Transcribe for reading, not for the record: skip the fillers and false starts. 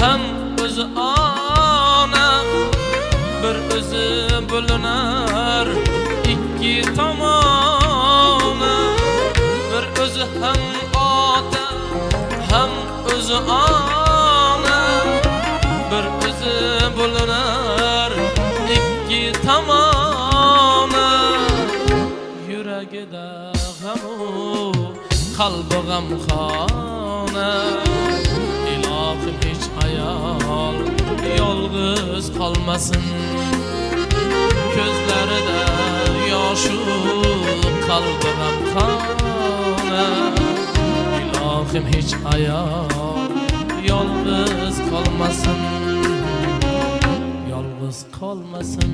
ham o'zi ona, bir o'zi bo'linar ikki tomoni. Bir o'zi ham ota, ham o'zi ona, bir o'zi bo'linar ikki tomoni. Yuragida g'amu, qalbi g'amxona. Ilohim hech ayol yolg'iz qolmasin. Ko'zlarida yoshu, qalbi g'amxona. Ilohim hech ayol yolg'iz qolmasin, yolg'iz qolmasin.